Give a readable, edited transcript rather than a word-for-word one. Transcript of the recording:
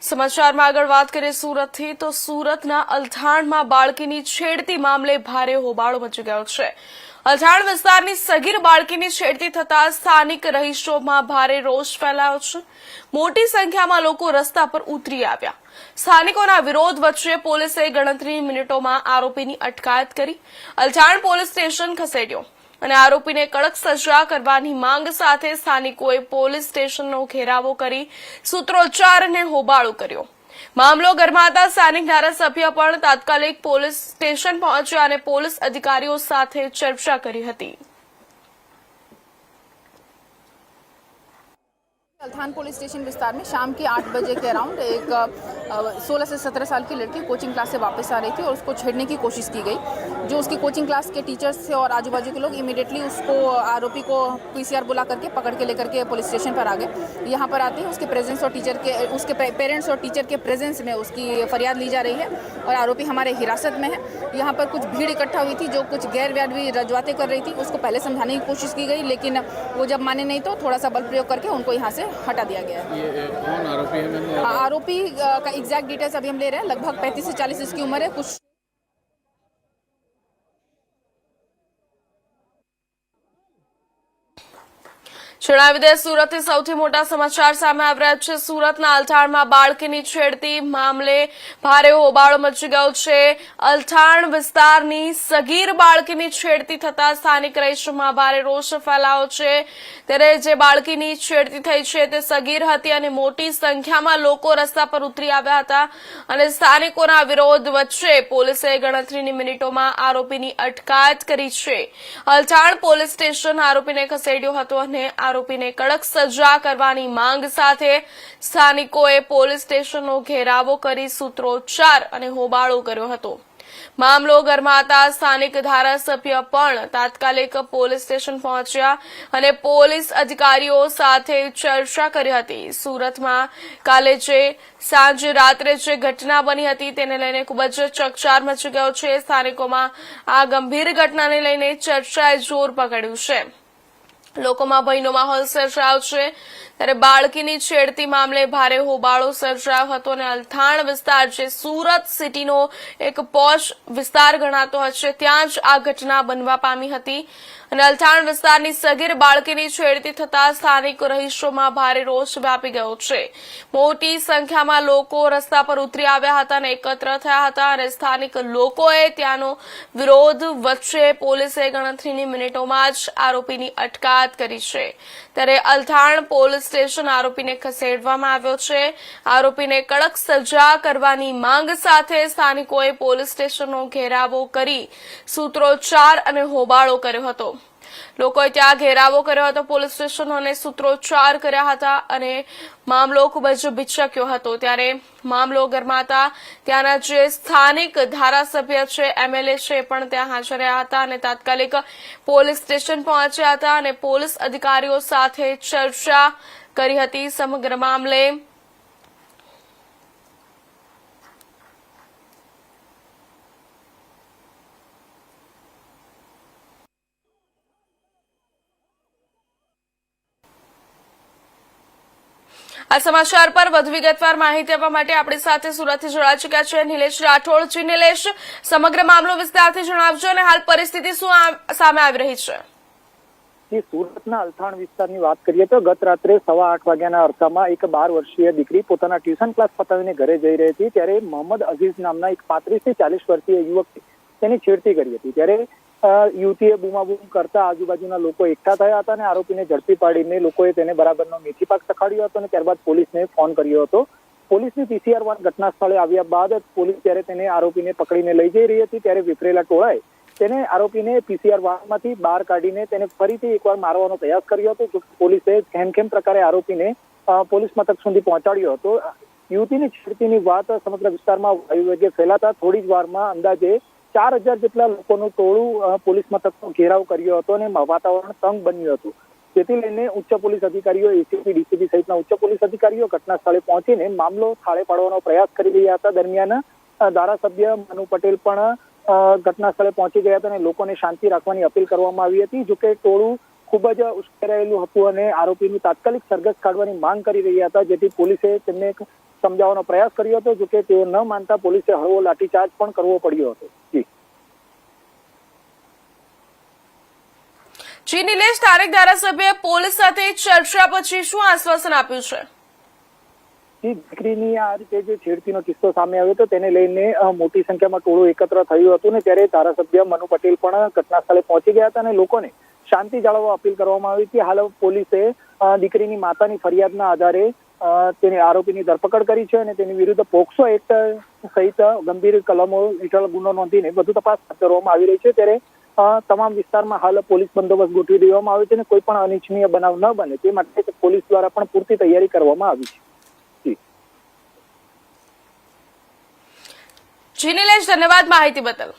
સમાચારમાં આગળ વાત કરીએ સુરતથી તો સુરતના અલથાણમાં બાળકીની છેડતી મામલે ભારે હોબાળો મચી ગયો છે। અલથાણ વિસ્તારની સગીર બાળકીની છેડતી થતા સ્થાનિક રહીશોમાં ભારે રોષ ફેલાયો છે। મોટી સંખ્યામાં લોકો રસ્તા પર ઉતરી આવ્યા। સ્થાનિકોના વિરોધ વચ્ચે પોલીસે ગણતરીની મિનિટોમાં આરોપીની અટકાયત કરી અલથાણ પોલીસ સ્ટેશન ખસેડ્યો અને આરોપીને કડક સજા કરવાની માંગ સાથે સ્થાનિકોએ પોલીસ સ્ટેશનનો ઘેરાવો કરી સૂત્રોચ્ચાર અને હોબાળો કર્યો। મામલો ગરમાતા સ્થાનિક ધારાસભ્ય પણ તાત્કાલિક પોલીસ સ્ટેશન પહોંચ્યા અને પોલીસ અધિકારીઓ સાથે ચર્ચા કરી હતી। अल्थान पुलिस स्टेशन विस्तार में शाम के 8 बजे के अराउंड एक 16 से 17 साल की लड़की कोचिंग क्लास से वापस आ रही थी और उसको छेड़ने की कोशिश की गई। जो उसकी कोचिंग क्लास के टीचर्स थे और आजू बाजू के लोग इमीडिएटली उसको आरोपी को पीसीआर बुला करके पकड़ के लेकर के पुलिस स्टेशन पर आ गए। यहाँ पर आते ही उसके प्रेजेंस और उसके पेरेंट्स और टीचर के प्रेजेंस में उसकी फरियाद ली जा रही है और आरोपी हमारे हिरासत में है। यहाँ पर कुछ भीड़ इकट्ठा हुई थी जो कुछ गैर व्याजबी रजवातें कर रही थी। उसको पहले समझाने की कोशिश की गई लेकिन वो जब माने नहीं तो थोड़ा सा बल प्रयोग करके उनको यहाँ से हटा दिया गया है। ये कौन आरोपी है? आरोपी का एग्जैक्ट डिटेल्स अभी हम ले रहे हैं। लगभग 35 से 40 इसकी उम्र है। कुछ જણાવી દે સુરતથી સૌથી મોટા સમાચાર સામે આવી રહ્યા છે। સુરતના અલથાણમાં બાળકીની છેડતી મામલે ભારે હોબાળો મચી ગયો છે। અલથાણ વિસ્તારની સગીર બાળકીની છેડતી થતા સ્થાનિક રહીશોમાં ભારે રોષ ફેલાયો છે। ત્યારે જે બાળકીની છેડતી થઈ છે તે સગીર હતી અને મોટી સંખ્યામાં લોકો રસ્તા પર ઉતરી આવ્યા હતા અને સ્થાનિકોના વિરોધ વચ્ચે પોલીસે ગણતરીની મિનિટોમાં આરોપીની અટકાયત કરી છે। અલથાણ પોલીસ સ્ટેશન આરોપીને ખસેડ્યો હતો અને આરોપીને કડક સજા કરવાની માંગ સાથે સ્થાનિકોએ પોલીસ સ્ટેશનનો ઘેરાવો કરી સૂત્રોચ્ચાર અને હોબાળો કર્યો હતો। મામલો ગરમાતા સ્થાનિક ધારાસભ્ય પણ તાત્કાલિક પોલીસ સ્ટેશન પહોંચ્યા અને પોલીસ અધિકારીઓ સાથે ચર્ચા કરી હતી। સુરતમાં કાલે જે સાંજે રાત્રે જે ઘટના બની હતી તેને લઈને ખૂબ જ ચકચાર મચી ગયો છે। સ્થાનિકોમાં આ ગંભીર ઘટનાને લઈને ચર્ચાએ જોર પકડ્યું છે। લોકોમાં ભયનો માહોલ સર્જાયો છે। ત્યારે બાળકીની છેડતી મામલે ભારે હોબાળો સર્જાયો હતો અને અલથાણ વિસ્તાર જે સુરત સિટીનો એક પોશ વિસ્તાર ગણાતો હશે ત્યાં જ આ ઘટના બનવા પામી હતી અને અલથાણ વિસ્તારની સગીર બાળકીની છેડતી થતા સ્થાનિક રહીશોમાં ભારે રોષ વ્યાપી ગયો છે। મોટી સંખ્યામાં લોકો રસ્તા પર ઉતરી આવ્યા હતા અને એકત્ર થયા હતા અને સ્થાનિક લોકોએ ત્યાંનો વિરોધ વચ્ચે પોલીસે ગણતરીની મિનિટોમાં જ આરોપીની અટકાયત કરી છે। ત્યારે અલથાણ પોલીસ સ્ટેશન આરોપીને ખસેડવામાં આવ્યો છે। આરોપીને કડક સજા કરવાની માંગ સાથે સ્થાનિકોએ પોલીસ સ્ટેશનનો ઘેરાવો કરી સૂત્રોચ્ચાર અને હોબાળો કર્યો હતો। લોકોએ ત્યાં ઘેરાવો કર્યો હતો પોલીસ સ્ટેશનનો અને સૂત્રોચ્ચાર કર્યા હતા અને મામલો ખૂબ જ ભીચક્યો હતો। ત્યારે મામલો ગરમાતા ત્યાંના જે સ્થાનિક ધારાસભ્ય છે એમએલએ છે પણ ત્યાં હાજર રહ્યા હતા અને તાત્કાલિક પોલીસ સ્ટેશન પહોંચ્યા હતા અને પોલીસ અધિકારીઓ સાથે ચર્ચા કરી હતી સમગ્ર મામલે। આ સમાચાર પર વધુ વિગતવાર માહિતી આપવા માટે આપણી સાથે સુરતથી જોડાઈ ચૂક્યા છે નિલેશ રાઠોડ। નિલેશ, સમગ્ર મામલો વિસ્તારથી જણાવજો અને હાલ પરિસ્થિતિ શું સામે આવી રહી છે? સુરતના અલથાણ વિસ્તારની વાત કરીએ તો ગત રાત્રે 8:15 વાગ્યાના અરસામાં એક 12 વર્ષીય દીકરી પોતાના ટ્યુશન ક્લાસ પતાવીને ઘરે જઈ રહી હતી ત્યારે મોહમ્મદ અઝીઝ નામના એક 35 થી 40 વર્ષીય યુવક તેની છેડતી કરી હતી। ત્યારે યુવતીએ બૂમાબૂમ કરતા આજુબાજુના લોકો એકઠા થયા હતા અને આરોપીને ઝડપી પાડીને લોકોએ તેને બરાબરનો મેથી પાક સખાડ્યો હતો અને ત્યારબાદ પોલીસને ફોન કર્યો હતો। પોલીસની પીસીઆર વાન ઘટના સ્થળે આવ્યા બાદ પોલીસ જ્યારે તેને આરોપીને પકડીને લઈ જઈ રહી હતી ત્યારે વિફરેલા ટોળાએ તેને આરોપીને પીસીઆર વાનમાંથી બહાર કાઢીને તેને ફરીથી એકવાર મારવાનો પ્રયાસ કર્યો હતો। જો પોલીસે ખેમખેમ પ્રકારે આરોપીને પોલીસ મથક સુધી પહોંચાડ્યો હતો। યુવતીની છેડતીની વાત સમગ્ર વિસ્તારમાં વાયુવેગે ફેલાતા થોડી જ વારમાં અંદાજે 4000 જેટલા લોકોનું ટોળું પોલીસ મથકનો ઘેરાવ કર્યો હતો અને વાતાવરણ તંગ બન્યું હતું। જેથી લઈને ઉચ્ચ પોલીસ અધિકારીઓ, એસીપી, ડીસીપી સહિતના ઉચ્ચ પોલીસ અધિકારીઓ ઘટના સ્થળે પહોંચીને મામલો થાળે પાડવાનો પ્રયાસ કરી રહ્યા હતા। દરમિયાન ધારાસભ્ય મનુ પટેલ પણ ઘટના સ્થળે પહોંચી ગયા હતા અને લોકોને શાંતિ રાખવાની અપીલ કરવામાં આવી હતી। જોકે ટોળું ખૂબ જ ઉશ્કેરાયેલું હતું અને આરોપીનું તાત્કાલિક સરઘસ કાઢવાની માંગ કરી રહ્યા હતા, જેથી પોલીસે તેમને સમજાવવાનો પ્રયાસ કર્યો હતો, જોકે તેઓ ન માનતા પોલીસે હળવો લાઠીચાર્જ પણ કરવો પડ્યો હતો. જી નિલેશ, સ્થાનિક ધારાસભ્ય પોલીસ સાથે ચર્ચા પછી શું આશ્વાસન આપ્યું છે? દીકરીની આ રીતે જે છેડતીનો કિસ્સો સામે આવ્યો હતો તેને લઈને મોટી સંખ્યામાં ટોળું એકત્ર થયું હતું ને ત્યારે ધારાસભ્ય મનુ પટેલ પણ ઘટના સ્થળે પહોંચી ગયા હતા અને લોકોને શાંતિ જાળવવા અપીલ કરવામાં આવી હતી. હાલ પોલીસે દીકરીની માતાની ફરિયાદના આધારે તેની આરોપીની ધરપકડ કરી છે અને તેની વિરુદ્ધ પોક્સો એક્ટ સહિત ગંભીર કલમો હેઠળ ગુનો નોંધીને વધુ તપાસ હાથ ધરવામાં આવી રહી છે. ત્યારે તમામ વિસ્તારમાં હાલ પોલીસ બંદોબસ્ત ગોઠવી દેવામાં આવ્યો છે અને કોઈ પણ અનિચ્છનીય બનાવ ન બને તે માટે પોલીસ દ્વારા પણ પૂરતી તૈયારી કરવામાં આવી છે. નિલેશ, ધન્યવાદ માહિતી બદલ.